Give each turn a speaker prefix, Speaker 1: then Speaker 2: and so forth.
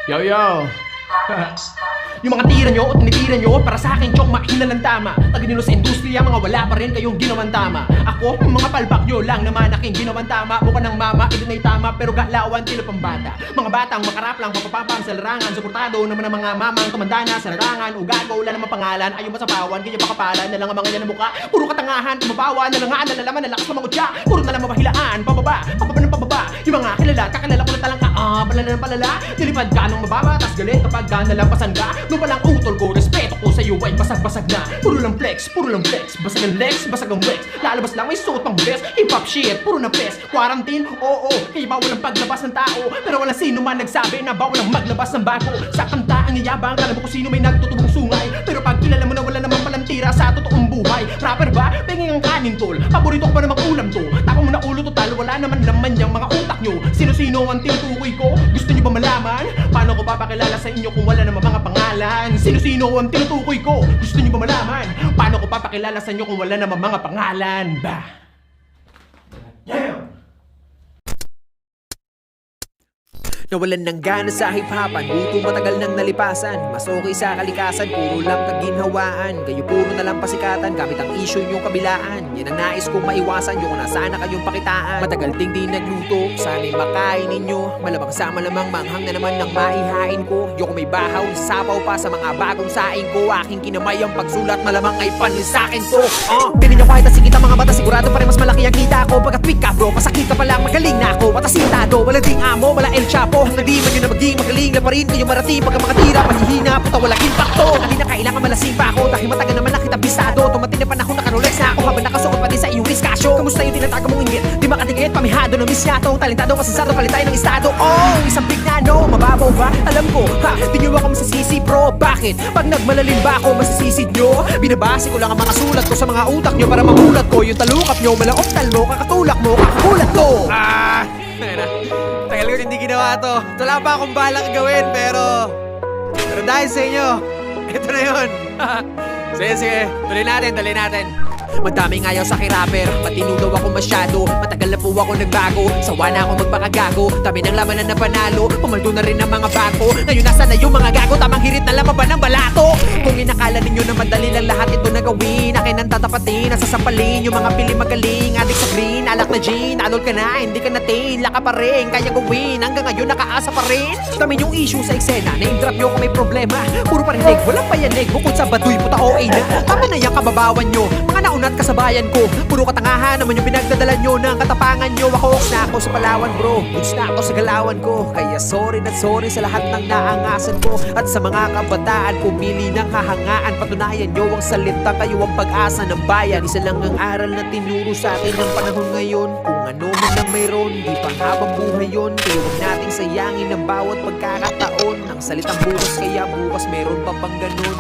Speaker 1: Yo, yo! Yung mga tira nyo o tinitira nyo para sa akin chong mahina lang tama. Taga-nilo sa industriya, mga wala pa rin kayong ginawan tama. Ako, mga palpak nyo lang naman aking ginawan tama. Mukha ng mama, ito na'y tama pero galawan tila pambata. Mga batang makarap lang, papapapam sa larangan. Suportado naman ang mga mamang tumanda na sa larangan. Ugago, wala namang pangalan, ayaw masapawan. Ganyan pakapalan na lang ang mga yan na mukha. Puro katangahan, tumabawa, nalangaan, nalalaman, nalakas na mga utya. Puro na lang mabahilaan, pababa ng pababa. Yung mga kilala, kakalala ko na talang ka. Palala ng palala. Nilipad ka nung mababa, tas galit kapag ka nalampasan ka. Nung palang utol ko, respeto ko sa'yo ay basag-basag na. Puro lang flex, basag ang legs, basag ang flex. Lalabas lang may suot pang best, hip-hop shit, puro na pes. Quarantine, oo, kaya bawal ang paglabas ng tao. Pero wala sino man nagsabi na bawal ang maglabas ng bago. Sa kanta ang iyabang, kala mo kung sino may nagtutubong sungay. Pero pag kilala mo na wala namang palang tira sa totoong buhay. Rapper ba? Penging ang kanin tol. Paborito ko pa namang ulam to. Tako mo na ulo total, wala naman yung mga utak nyo. Sino-sino ang tinutukoy ko? Gusto nyo ba malaman? Paano ko papakilala sa inyo kung wala naman mga pangalan? Sino-sino ang tinutukoy ko? Gusto nyo ba malaman? Paano ko papakilala sa inyo kung wala naman mga pangalan? Bah! Yeah!
Speaker 2: Nawalan ng gana sa hip-hopan, buto matagal nang nalipasan. Mas okay sa kalikasan, puro lang kaginhawaan. Kayo puro na lang pasikatan, gamit ang issue nyong kabilaan. Yan ang nais kong maiwasan, yung kung nasana kayong pakitaan. Matagal ding di nagluto, sana'y makain ninyo. Malamang sa malamang manghang na naman ng maihain ko. Yung kung may bahaw, sapaw pa sa mga bagong saing ko. Aking kinamay ang pagsulat, malamang ay panin sa'kin to. Pili nyo kahit asikita mga bata, sigurado pa rin mas malaki ang kita ko. Pagkat weak ka bro, masakit ka pa lang, magaling na ako. Matasintado, wala ding amo, wala El Chapo. Hanggang di man yun na maging magaling na pa rin kayo marating. Pagka makatira, mahihina, puta walang impacto. Hindi na kailangan malasing pa ako, dahil matagal naman nakita bisado. Tumating na panahon na karolex na ako, habang nakasuot pa din sa iyong diskasyo. Kamusta yung tinatago mong inggit? Di makadikit, pamihado ng misyatong talentado, kasasado, palit tayo ng estado. Isang big na no, mababaw ba? Alam ko, di nyo ako masisisi bro. Bakit? Pag nagmalalim ba ako, masisisid nyo? Binabase ko lang ang mga sulat ko sa mga utak nyo para mamulat ko. Yung talukap nyo, malaoptal mo, kakatulak mo, kakakulat ko. Tagal ko hindi ginawa to. Wala pa akong balak gawin, pero dahil sa inyo, ito na yun. Sige, tuloy natin. Madaming ayaw sa kirapper, matino daw ako masyado. Matagal na po ako nagbago, sawa na ako magpakagago. Dami ng laman na napanalo, pumaldo na rin ang mga bago. Ngayon nasa na yung mga gago, tamang hirit na lamang ba ng balato? Kung inakala ninyo na madali lang lahat ito na gawin, akin ang tatapatin, nasasampalin yung mga pili magaling. Adik sa green, alak na gin, alol ka na, hindi ka natin, laka pa rin, kaya gawin. Hanggang ngayon nakaasa pa rin. Dami yung issue sa eksena, name drop nyo kung may problema. Puro parinig, walang payanig, bukod sa baduy, puta OA na. Tama na yung kababawan nyo, mga nauna at kasabayan ko. Puro katangahan naman yung pinagdadala nyo ng katapangan nyo. Ako na ako sa Palawan bro, goods na ako sa galawan ko. Kaya sorry sa lahat ng naangasan ko. At sa mga kabataan pumili ng kahangaan, patunayan nyo ang salita, kayo ang pag-asa ng bayan. Isa lang ang aral na tinuro sa akin ng panahon ngayon. Kung ano man ang mayroon, di pang habang buhay yun. Kaya huwag nating sayangin ang bawat pagkakataon. Ang salitang bukas, kaya bukas meron pa pang ganun.